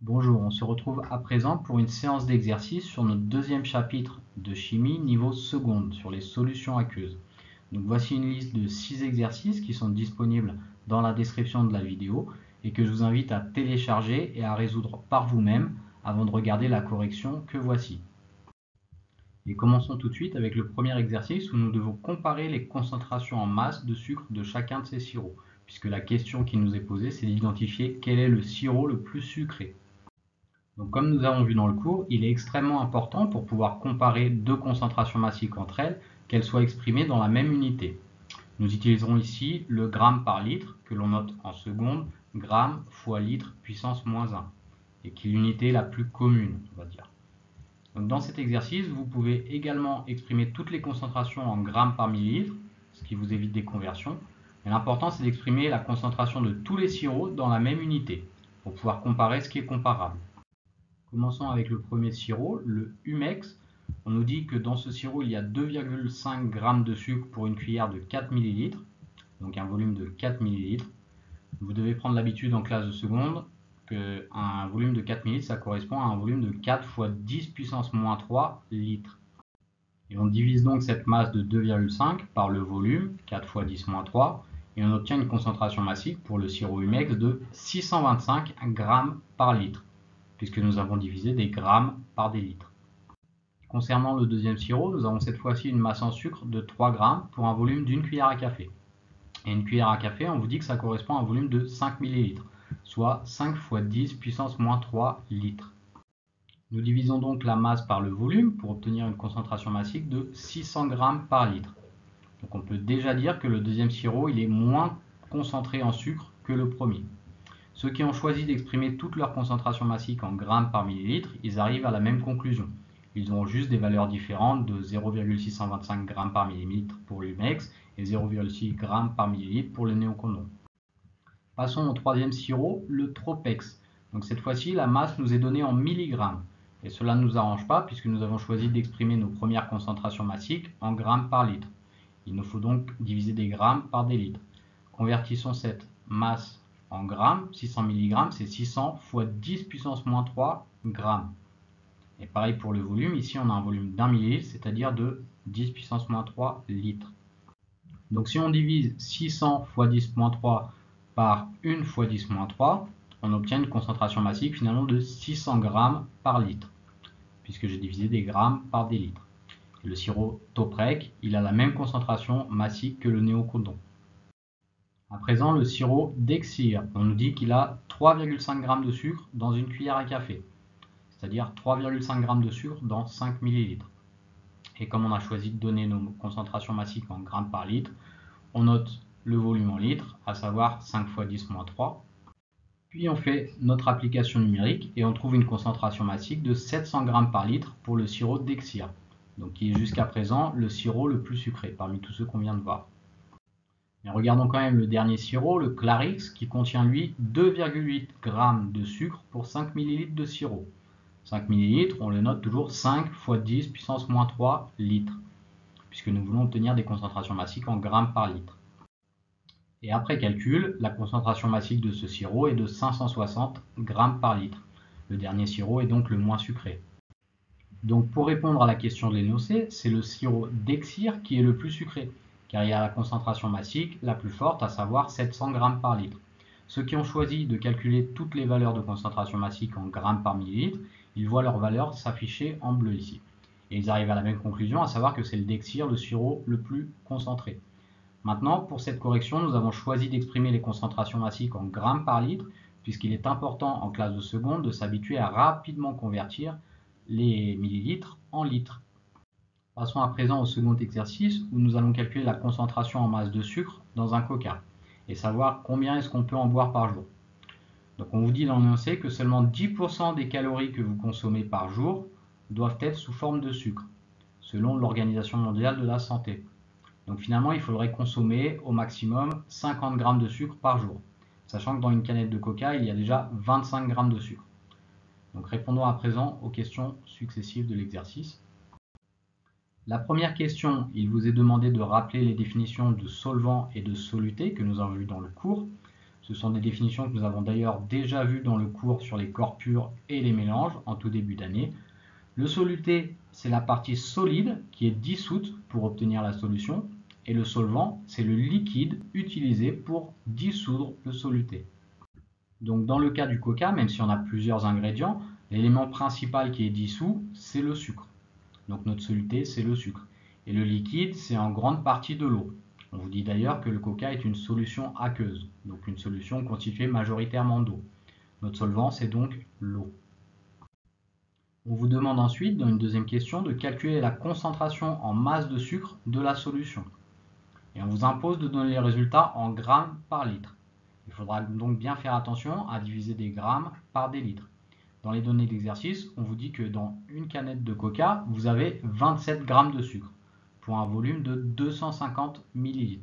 Bonjour, on se retrouve à présent pour une séance d'exercice sur notre deuxième chapitre de chimie niveau seconde sur les solutions aqueuses. Donc voici une liste de 6 exercices qui sont disponibles dans la description de la vidéo et que je vous invite à télécharger et à résoudre par vous-même avant de regarder la correction que voici. Et commençons tout de suite avec le premier exercice où nous devons comparer les concentrations en masse de sucre de chacun de ces sirops, puisque la question qui nous est posée c'est d'identifier quel est le sirop le plus sucré. Donc, comme nous avons vu dans le cours, il est extrêmement important pour pouvoir comparer deux concentrations massiques entre elles, qu'elles soient exprimées dans la même unité. Nous utiliserons ici le gramme par litre, que l'on note en secondes, gramme fois litre puissance moins 1, et qui est l'unité la plus commune, on va dire. Donc, dans cet exercice, vous pouvez également exprimer toutes les concentrations en grammes par millilitre, ce qui vous évite des conversions. Mais l'important, c'est d'exprimer la concentration de tous les sirops dans la même unité, pour pouvoir comparer ce qui est comparable. Commençons avec le premier sirop, le Humex. On nous dit que dans ce sirop, il y a 2,5 g de sucre pour une cuillère de 4 ml, donc un volume de 4 ml. Vous devez prendre l'habitude en classe de seconde qu'un volume de 4 ml, ça correspond à un volume de 4 fois 10 puissance moins 3 litres. Et on divise donc cette masse de 2,5 par le volume, 4 fois 10 moins 3, et on obtient une concentration massique pour le sirop Humex de 625 g par litre, puisque nous avons divisé des grammes par des litres. Concernant le deuxième sirop, nous avons cette fois-ci une masse en sucre de 3 grammes pour un volume d'une cuillère à café. Et une cuillère à café, on vous dit que ça correspond à un volume de 5 ml, soit 5 fois 10 puissance moins 3 litres. Nous divisons donc la masse par le volume pour obtenir une concentration massique de 600 grammes par litre. Donc on peut déjà dire que le deuxième sirop il est moins concentré en sucre que le premier. Ceux qui ont choisi d'exprimer toute leur concentration massique en grammes par millilitre, ils arrivent à la même conclusion. Ils ont juste des valeurs différentes de 0,625 g par millilitre pour l'Humex et 0,6 g par millilitre pour le Néocondon. Passons au troisième sirop, le Tropex. Donc cette fois-ci, la masse nous est donnée en milligrammes. Et cela ne nous arrange pas puisque nous avons choisi d'exprimer nos premières concentrations massiques en grammes par litre. Il nous faut donc diviser des grammes par des litres. Convertissons cette masse en grammes, 600 mg, c'est 600 fois 10 puissance moins 3 grammes. Et pareil pour le volume, ici on a un volume d'un millilitre, c'est-à-dire de 10 puissance moins 3 litres. Donc si on divise 600 fois 10 moins 3 par 1 fois 10 moins 3, on obtient une concentration massique finalement de 600 grammes par litre, puisque j'ai divisé des grammes par des litres. Et le sirop Toprek, il a la même concentration massique que le Néocondon. À présent, le sirop Dexir, on nous dit qu'il a 3,5 g de sucre dans une cuillère à café, c'est-à-dire 3,5 g de sucre dans 5 ml. Et comme on a choisi de donner nos concentrations massiques en grammes par litre, on note le volume en litres, à savoir 5 fois 10 moins 3. Puis on fait notre application numérique et on trouve une concentration massique de 700 g par litre pour le sirop Dexir, donc qui est jusqu'à présent le sirop le plus sucré parmi tous ceux qu'on vient de voir. Mais regardons quand même le dernier sirop, le Clarix, qui contient lui 2,8 g de sucre pour 5 ml de sirop. 5 ml, on le note toujours 5 fois 10 puissance moins 3 litres, puisque nous voulons obtenir des concentrations massiques en grammes par litre. Et après calcul, la concentration massique de ce sirop est de 560 g par litre. Le dernier sirop est donc le moins sucré. Donc pour répondre à la question de l'énoncé, c'est le sirop Dexir qui est le plus sucré, car il y a la concentration massique la plus forte, à savoir 700 g par litre. Ceux qui ont choisi de calculer toutes les valeurs de concentration massique en grammes par millilitre, ils voient leurs valeurs s'afficher en bleu ici. Et ils arrivent à la même conclusion, à savoir que c'est le Dexir le sirop le plus concentré. Maintenant, pour cette correction, nous avons choisi d'exprimer les concentrations massiques en grammes par litre, puisqu'il est important en classe de seconde de s'habituer à rapidement convertir les millilitres en litres. Passons à présent au second exercice où nous allons calculer la concentration en masse de sucre dans un coca et savoir combien est-ce qu'on peut en boire par jour. Donc on vous dit dans l'énoncé que seulement 10% des calories que vous consommez par jour doivent être sous forme de sucre, selon l'Organisation mondiale de la santé. Donc finalement, il faudrait consommer au maximum 50 g de sucre par jour, sachant que dans une canette de coca, il y a déjà 25 g de sucre. Donc répondons à présent aux questions successives de l'exercice. La première question, il vous est demandé de rappeler les définitions de solvant et de soluté que nous avons vues dans le cours. Ce sont des définitions que nous avons d'ailleurs déjà vues dans le cours sur les corps purs et les mélanges en tout début d'année. Le soluté, c'est la partie solide qui est dissoute pour obtenir la solution, et le solvant, c'est le liquide utilisé pour dissoudre le soluté. Donc dans le cas du coca, même si on a plusieurs ingrédients, l'élément principal qui est dissous, c'est le sucre. Donc notre soluté, c'est le sucre. Et le liquide, c'est en grande partie de l'eau. On vous dit d'ailleurs que le coca est une solution aqueuse, donc une solution constituée majoritairement d'eau. Notre solvant, c'est donc l'eau. On vous demande ensuite, dans une deuxième question, de calculer la concentration en masse de sucre de la solution. Et on vous impose de donner les résultats en grammes par litre. Il faudra donc bien faire attention à diviser des grammes par des litres. Dans les données d'exercice, on vous dit que dans une canette de coca, vous avez 27 grammes de sucre, pour un volume de 250 ml.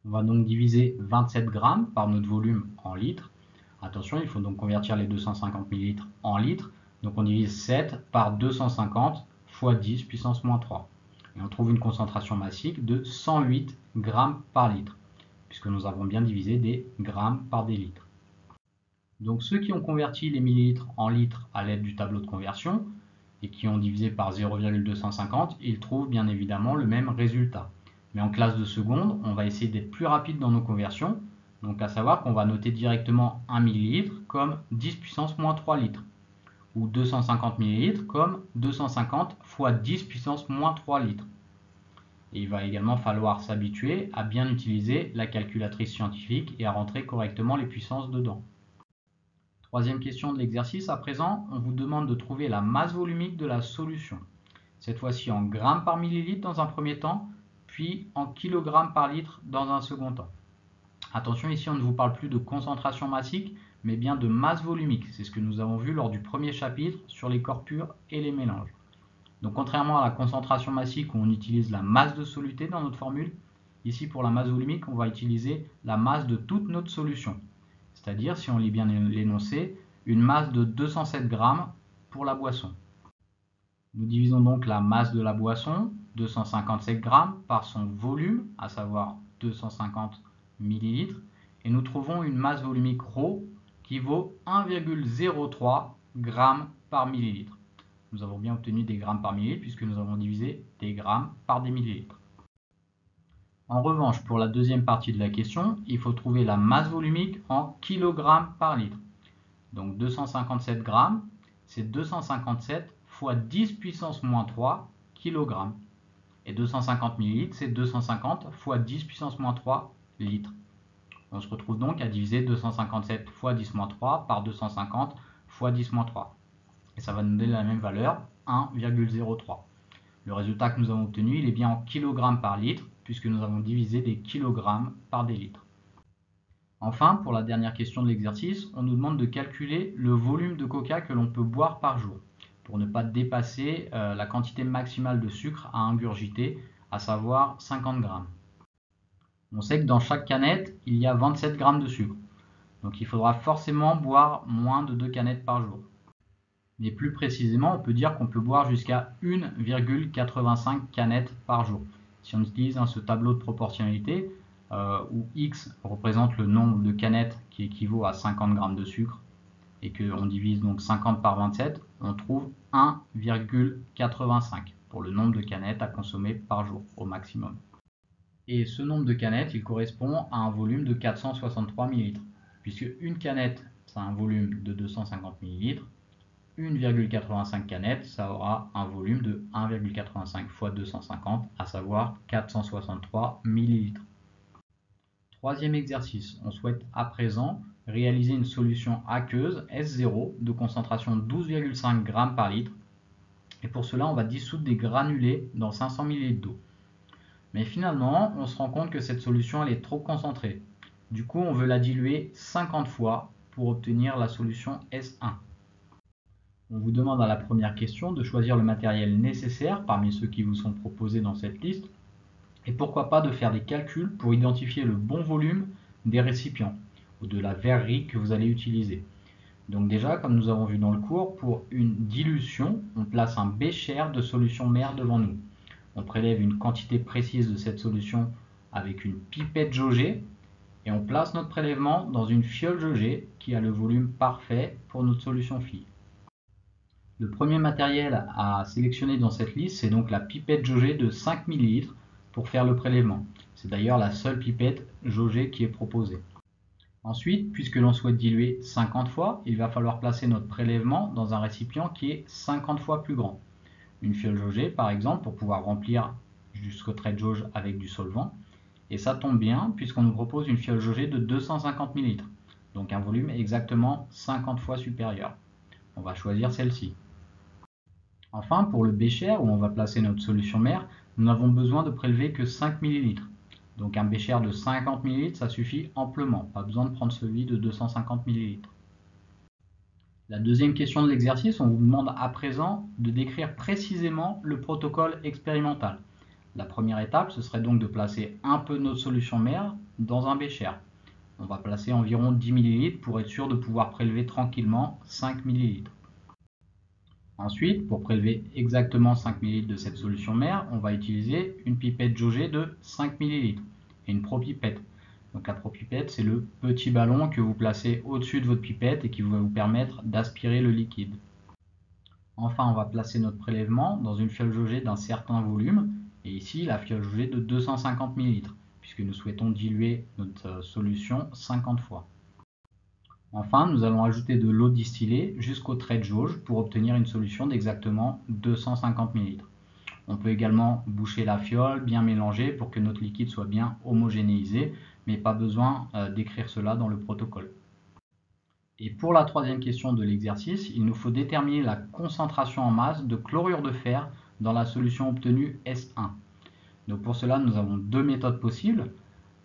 On va donc diviser 27 grammes par notre volume en litres. Attention, il faut donc convertir les 250 ml en litres. Donc on divise 7 par 250 fois 10 puissance moins 3. Et on trouve une concentration massique de 108 grammes par litre, puisque nous avons bien divisé des grammes par des litres. Donc ceux qui ont converti les millilitres en litres à l'aide du tableau de conversion, et qui ont divisé par 0,250, ils trouvent bien évidemment le même résultat. Mais en classe de seconde, on va essayer d'être plus rapide dans nos conversions, donc à savoir qu'on va noter directement 1 millilitre comme 10 puissance moins 3 litres, ou 250 millilitres comme 250 fois 10 puissance moins 3 litres. Et il va également falloir s'habituer à bien utiliser la calculatrice scientifique et à rentrer correctement les puissances dedans. Troisième question de l'exercice, à présent, on vous demande de trouver la masse volumique de la solution. Cette fois-ci en grammes par millilitre dans un premier temps, puis en kilogrammes par litre dans un second temps. Attention, ici on ne vous parle plus de concentration massique, mais bien de masse volumique. C'est ce que nous avons vu lors du premier chapitre sur les corps purs et les mélanges. Donc contrairement à la concentration massique où on utilise la masse de soluté dans notre formule, ici pour la masse volumique, on va utiliser la masse de toute notre solution. C'est-à-dire, si on lit bien l'énoncé, une masse de 207 grammes pour la boisson. Nous divisons donc la masse de la boisson, 257 grammes, par son volume, à savoir 250 millilitres, et nous trouvons une masse volumique ρ qui vaut 1,03 grammes par millilitre. Nous avons bien obtenu des grammes par millilitre puisque nous avons divisé des grammes par des millilitres. En revanche, pour la deuxième partie de la question, il faut trouver la masse volumique en kilogrammes par litre. Donc 257 grammes, c'est 257 fois 10 puissance moins 3 kg. Et 250 millilitres, c'est 250 fois 10 puissance moins 3 litres. On se retrouve donc à diviser 257 fois 10 moins 3 par 250 fois 10 moins 3. Et ça va nous donner la même valeur, 1,03. Le résultat que nous avons obtenu, il est bien en kilogrammes par litre, puisque nous avons divisé des kilogrammes par des litres. Enfin, pour la dernière question de l'exercice, on nous demande de calculer le volume de coca que l'on peut boire par jour, pour ne pas dépasser la quantité maximale de sucre à ingurgiter, à savoir 50 grammes. On sait que dans chaque canette, il y a 27 grammes de sucre, donc il faudra forcément boire moins de 2 canettes par jour. Mais plus précisément, on peut dire qu'on peut boire jusqu'à 1,85 canettes par jour. Si on utilise ce tableau de proportionnalité, où X représente le nombre de canettes qui équivaut à 50 grammes de sucre, et qu'on divise donc 50 par 27, on trouve 1,85 pour le nombre de canettes à consommer par jour au maximum. Et ce nombre de canettes, il correspond à un volume de 463 ml, puisque une canette, c'est un volume de 250 ml, 1,85 canettes, ça aura un volume de 1,85 fois 250, à savoir 463 ml. Troisième exercice, on souhaite à présent réaliser une solution aqueuse S0 de concentration 12,5 g par litre. Et pour cela, on va dissoudre des granulés dans 500 ml d'eau. Mais finalement, on se rend compte que cette solution elle est trop concentrée. Du coup, on veut la diluer 50 fois pour obtenir la solution S1. On vous demande à la première question de choisir le matériel nécessaire parmi ceux qui vous sont proposés dans cette liste, et pourquoi pas de faire des calculs pour identifier le bon volume des récipients ou de la verrerie que vous allez utiliser. Donc déjà, comme nous avons vu dans le cours, pour une dilution, on place un bécher de solution mère devant nous. On prélève une quantité précise de cette solution avec une pipette jaugée, et on place notre prélèvement dans une fiole jaugée qui a le volume parfait pour notre solution phi. Le premier matériel à sélectionner dans cette liste, c'est donc la pipette jaugée de 5 ml pour faire le prélèvement. C'est d'ailleurs la seule pipette jaugée qui est proposée. Ensuite, puisque l'on souhaite diluer 50 fois, il va falloir placer notre prélèvement dans un récipient qui est 50 fois plus grand. Une fiole jaugée, par exemple, pour pouvoir remplir jusqu'au trait de jauge avec du solvant. Et ça tombe bien, puisqu'on nous propose une fiole jaugée de 250 ml, donc un volume exactement 50 fois supérieur. On va choisir celle-ci. Enfin, pour le bécher où on va placer notre solution mère, nous n'avons besoin de prélever que 5 ml. Donc un bécher de 50 ml, ça suffit amplement, pas besoin de prendre celui de 250 ml. La deuxième question de l'exercice, on vous demande à présent de décrire précisément le protocole expérimental. La première étape, ce serait donc de placer un peu de notre solution mère dans un bécher. On va placer environ 10 ml pour être sûr de pouvoir prélever tranquillement 5 ml. Ensuite, pour prélever exactement 5 ml de cette solution mère, on va utiliser une pipette jaugée de 5 ml et une propipette. Donc la propipette, c'est le petit ballon que vous placez au-dessus de votre pipette et qui va vous permettre d'aspirer le liquide. Enfin, on va placer notre prélèvement dans une fiole jaugée d'un certain volume, et ici la fiole jaugée de 250 ml, puisque nous souhaitons diluer notre solution 50 fois. Enfin, nous allons ajouter de l'eau distillée jusqu'au trait de jauge pour obtenir une solution d'exactement 250 ml. On peut également boucher la fiole, bien mélanger pour que notre liquide soit bien homogénéisé, mais pas besoin d'écrire cela dans le protocole. Et pour la troisième question de l'exercice, il nous faut déterminer la concentration en masse de chlorure de fer dans la solution obtenue S1. Donc pour cela, nous avons deux méthodes possibles.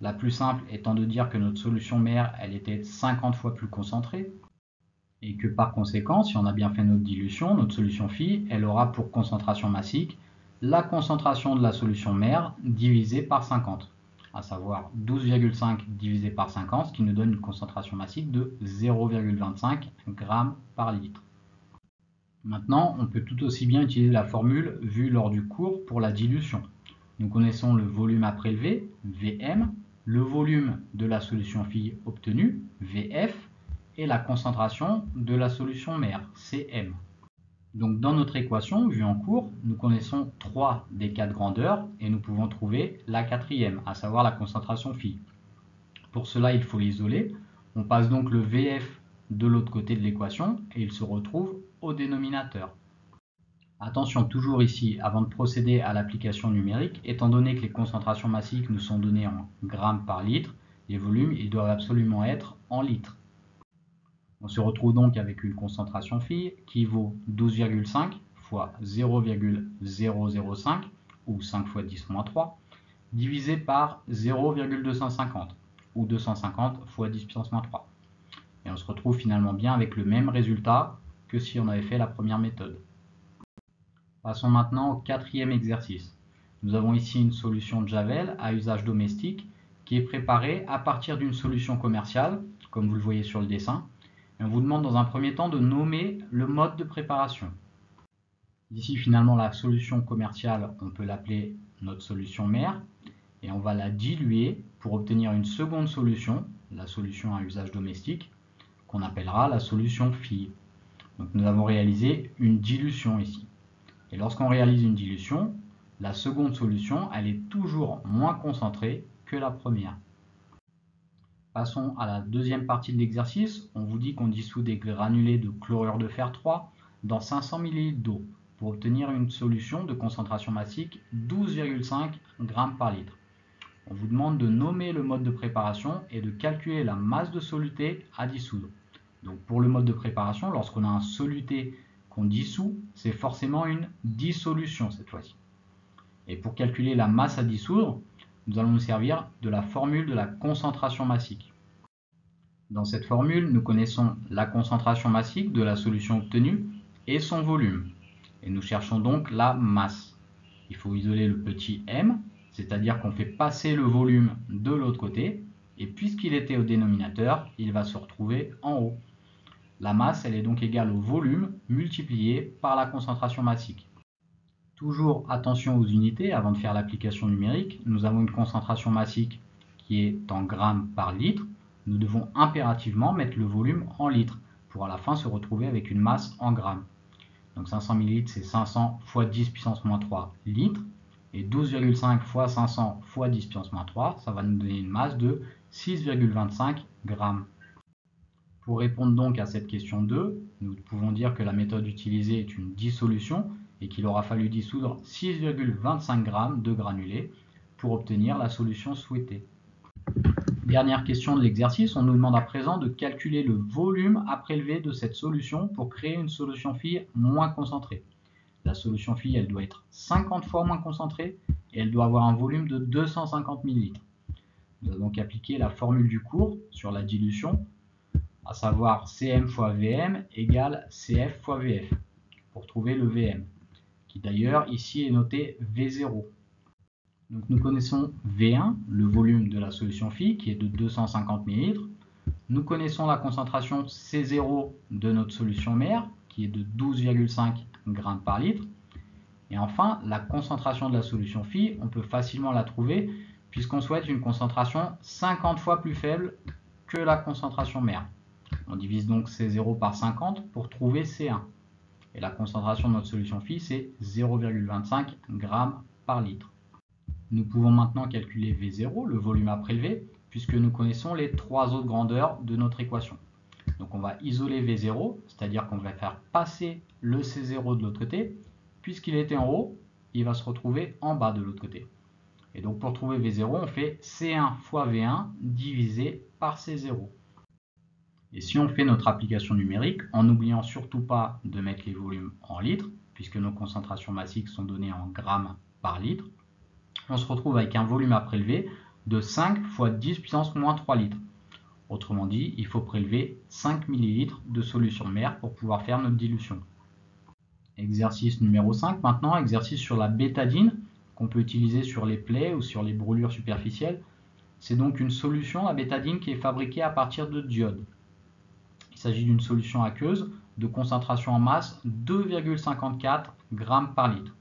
La plus simple étant de dire que notre solution mère, elle était 50 fois plus concentrée, et que par conséquent, si on a bien fait notre dilution, notre solution phi, elle aura pour concentration massique la concentration de la solution mère divisée par 50, à savoir 12,5 divisé par 50, ce qui nous donne une concentration massique de 0,25 g par litre. Maintenant, on peut tout aussi bien utiliser la formule vue lors du cours pour la dilution. Nous connaissons le volume à prélever, Vm, le volume de la solution phi obtenue, Vf, et la concentration de la solution mère, Cm. Donc dans notre équation, vue en cours, nous connaissons 3 des 4 grandeurs et nous pouvons trouver la quatrième, à savoir la concentration phi. Pour cela, il faut l'isoler. On passe donc le Vf de l'autre côté de l'équation et il se retrouve au dénominateur. Attention toujours ici, avant de procéder à l'application numérique, étant donné que les concentrations massiques nous sont données en grammes par litre, les volumes ils doivent absolument être en litres. On se retrouve donc avec une concentration phi qui vaut 12,5 fois 0,005 ou 5 fois 10-3 divisé par 0,250 ou 250 fois 10 puissance moins 3. Et on se retrouve finalement bien avec le même résultat que si on avait fait la première méthode. Passons maintenant au quatrième exercice. Nous avons ici une solution de Javel à usage domestique qui est préparée à partir d'une solution commerciale, comme vous le voyez sur le dessin. Et on vous demande dans un premier temps de nommer le mode de préparation. Ici finalement la solution commerciale, on peut l'appeler notre solution mère, et on va la diluer pour obtenir une seconde solution, la solution à usage domestique, qu'on appellera la solution phi. Donc nous avons réalisé une dilution ici. Et lorsqu'on réalise une dilution, la seconde solution, elle est toujours moins concentrée que la première. Passons à la deuxième partie de l'exercice. On vous dit qu'on dissout des granulés de chlorure de fer 3 dans 500 ml d'eau pour obtenir une solution de concentration massique 12,5 g par litre. On vous demande de nommer le mode de préparation et de calculer la masse de soluté à dissoudre. Donc pour le mode de préparation, lorsqu'on a un soluté qu'on dissout, c'est forcément une dissolution cette fois-ci. Et pour calculer la masse à dissoudre, nous allons nous servir de la formule de la concentration massique. Dans cette formule, nous connaissons la concentration massique de la solution obtenue et son volume. Et nous cherchons donc la masse. Il faut isoler le petit m, c'est-à-dire qu'on fait passer le volume de l'autre côté, et puisqu'il était au dénominateur, il va se retrouver en haut. La masse, elle est donc égale au volume multiplié par la concentration massique. Toujours attention aux unités avant de faire l'application numérique. Nous avons une concentration massique qui est en grammes par litre, nous devons impérativement mettre le volume en litres pour à la fin se retrouver avec une masse en grammes. Donc 500 ml, c'est 500 fois 10 puissance moins 3 litres. Et 12,5 fois 500 fois 10 puissance moins 3, ça va nous donner une masse de 6,25 grammes. Pour répondre donc à cette question 2, nous pouvons dire que la méthode utilisée est une dissolution et qu'il aura fallu dissoudre 6,25 grammes de granulés pour obtenir la solution souhaitée. Dernière question de l'exercice, on nous demande à présent de calculer le volume à prélever de cette solution pour créer une solution phi moins concentrée. La solution phi, elle doit être 50 fois moins concentrée et elle doit avoir un volume de 250 ml. Nous allons donc appliquer la formule du cours sur la dilution, à savoir Cm fois Vm égale Cf fois Vf, pour trouver le Vm, qui d'ailleurs ici est noté V0. Donc nous connaissons V1, le volume de la solution phi, qui est de 250 ml. Nous connaissons la concentration C0 de notre solution mère, qui est de 12,5 g par litre. Et enfin, la concentration de la solution phi, on peut facilement la trouver puisqu'on souhaite une concentration 50 fois plus faible que la concentration mère. On divise donc C0 par 50 pour trouver C1. Et la concentration de notre solution phi, c'est 0,25 g par litre. Nous pouvons maintenant calculer V0, le volume à prélever, puisque nous connaissons les trois autres grandeurs de notre équation. Donc on va isoler V0, c'est-à-dire qu'on va faire passer le C0 de l'autre côté. Puisqu'il était en haut, il va se retrouver en bas de l'autre côté. Et donc pour trouver V0, on fait C1 fois V1 divisé par C0. Et si on fait notre application numérique, en n'oubliant surtout pas de mettre les volumes en litres, puisque nos concentrations massiques sont données en grammes par litre, on se retrouve avec un volume à prélever de 5 fois 10 puissance moins 3 litres. Autrement dit, il faut prélever 5 ml de solution mère pour pouvoir faire notre dilution. Exercice numéro 5 maintenant, exercice sur la bétadine qu'on peut utiliser sur les plaies ou sur les brûlures superficielles. C'est donc une solution, la bétadine, qui est fabriquée à partir de d'iode. Il s'agit d'une solution aqueuse de concentration en masse 2,54 g par litre.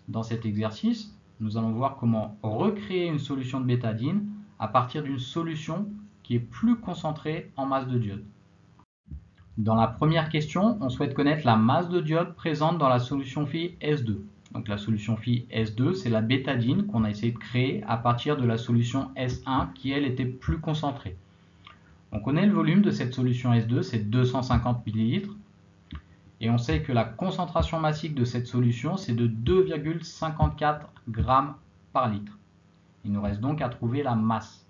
Dans cet exercice, nous allons voir comment recréer une solution de bétadine à partir d'une solution qui est plus concentrée en masse de d'iode. Dans la première question, on souhaite connaître la masse de d'iode présente dans la solution phi S2. Donc la solution phi S2, c'est la bétadine qu'on a essayé de créer à partir de la solution S1 qui, elle, était plus concentrée. On connaît le volume de cette solution S2, c'est 250 ml. Et on sait que la concentration massique de cette solution, c'est de 2,54 g par litre. Il nous reste donc à trouver la masse.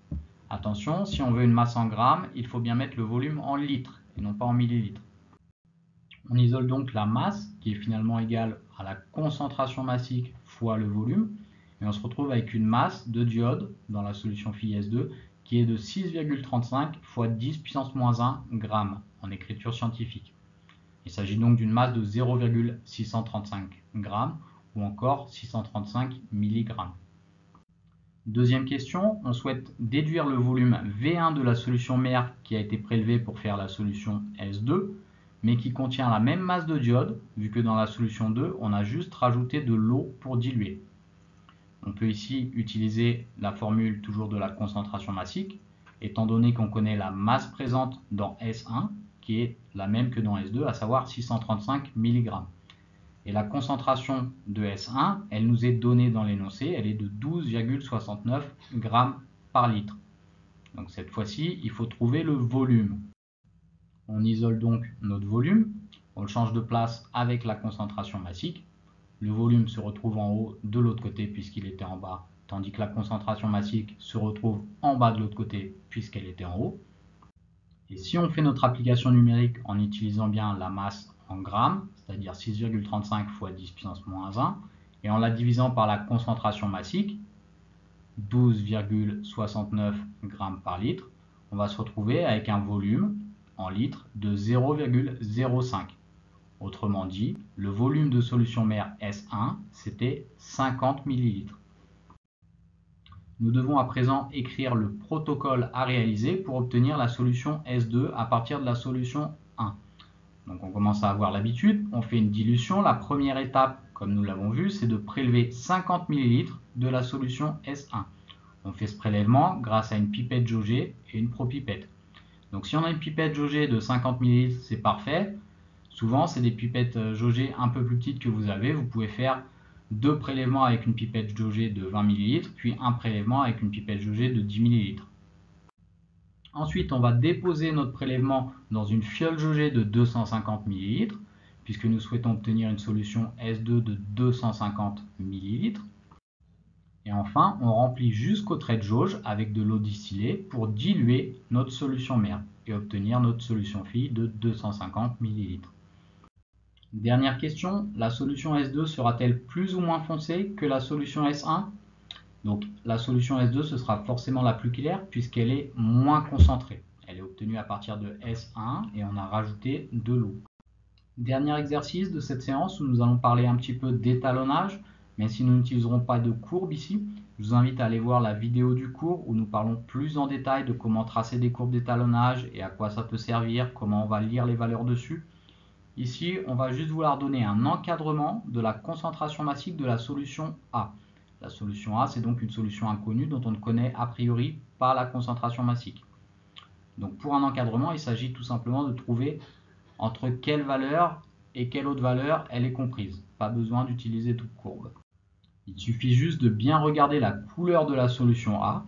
Attention, si on veut une masse en grammes, il faut bien mettre le volume en litres et non pas en millilitres. On isole donc la masse, qui est finalement égale à la concentration massique fois le volume, et on se retrouve avec une masse de d'iode dans la solution phi S2 qui est de 6,35 fois 10 puissance moins 1 grammes en écriture scientifique. Il s'agit donc d'une masse de 0,635 grammes ou encore 635 mg. Deuxième question, on souhaite déduire le volume V1 de la solution mère qui a été prélevée pour faire la solution S2, mais qui contient la même masse de d'iode, vu que dans la solution 2, on a juste rajouté de l'eau pour diluer. On peut ici utiliser la formule toujours de la concentration massique, étant donné qu'on connaît la masse présente dans S1, qui est la même que dans S2, à savoir 635 mg. Et la concentration de S1, elle nous est donnée dans l'énoncé, elle est de 12,69 g par litre. Donc cette fois-ci, il faut trouver le volume. On isole donc notre volume, on le change de place avec la concentration massique. Le volume se retrouve en haut de l'autre côté puisqu'il était en bas, tandis que la concentration massique se retrouve en bas de l'autre côté puisqu'elle était en haut. Et si on fait notre application numérique en utilisant bien la masse en grammes, c'est-à-dire 6,35 fois 10 puissance moins 1, et en la divisant par la concentration massique, 12,69 g par litre, on va se retrouver avec un volume en litres de 0,05. Autrement dit, le volume de solution mère S1, c'était 50 ml. Nous devons à présent écrire le protocole à réaliser pour obtenir la solution S2 à partir de la solution 1. Donc on commence à avoir l'habitude, on fait une dilution. La première étape, comme nous l'avons vu, c'est de prélever 50 ml de la solution S1. On fait ce prélèvement grâce à une pipette jaugée et une propipette. Donc si on a une pipette jaugée de 50 ml, c'est parfait. Souvent, c'est des pipettes jaugées un peu plus petites que vous avez. Vous pouvez faire 2 prélèvements avec une pipette jaugée de 20 ml, puis un prélèvement avec une pipette jaugée de 10 ml. Ensuite, on va déposer notre prélèvement dans une fiole jaugée de 250 ml, puisque nous souhaitons obtenir une solution S2 de 250 ml. Et enfin, on remplit jusqu'au trait de jauge avec de l'eau distillée pour diluer notre solution mère et obtenir notre solution fille de 250 ml. Dernière question, la solution S2 sera-t-elle plus ou moins foncée que la solution S1? Donc la solution S2, ce sera forcément la plus claire puisqu'elle est moins concentrée. Elle est obtenue à partir de S1 et on a rajouté de l'eau. Dernier exercice de cette séance où nous allons parler un petit peu d'étalonnage, mais si nous n'utiliserons pas de courbe ici, je vous invite à aller voir la vidéo du cours où nous parlons plus en détail de comment tracer des courbes d'étalonnage et à quoi ça peut servir, comment on va lire les valeurs dessus. Ici, on va juste vouloir donner un encadrement de la concentration massique de la solution A. La solution A, c'est donc une solution inconnue dont on ne connaît a priori pas la concentration massique. Donc pour un encadrement, il s'agit tout simplement de trouver entre quelle valeur et quelle autre valeur elle est comprise. Pas besoin d'utiliser toute courbe. Il suffit juste de bien regarder la couleur de la solution A.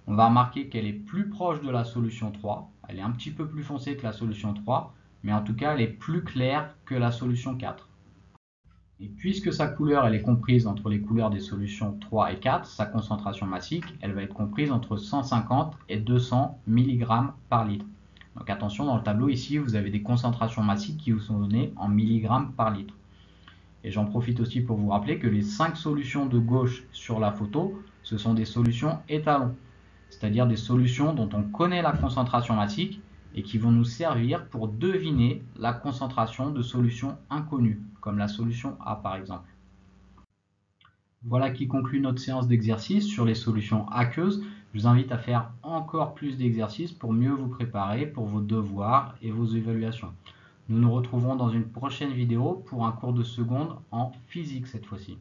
On va remarquer qu'elle est plus proche de la solution 3. Elle est un petit peu plus foncée que la solution 3, mais en tout cas elle est plus claire que la solution 4. Et puisque sa couleur elle est comprise entre les couleurs des solutions 3 et 4, sa concentration massique elle va être comprise entre 150 et 200 mg par litre. Donc attention, dans le tableau ici vous avez des concentrations massiques qui vous sont données en milligrammes par litre. Et j'en profite aussi pour vous rappeler que les 5 solutions de gauche sur la photo, ce sont des solutions étalons, c'est-à-dire des solutions dont on connaît la concentration massique et qui vont nous servir pour deviner la concentration de solutions inconnues, comme la solution A par exemple. Voilà qui conclut notre séance d'exercice sur les solutions aqueuses. Je vous invite à faire encore plus d'exercices pour mieux vous préparer pour vos devoirs et vos évaluations. Nous nous retrouverons dans une prochaine vidéo pour un cours de seconde en physique cette fois-ci.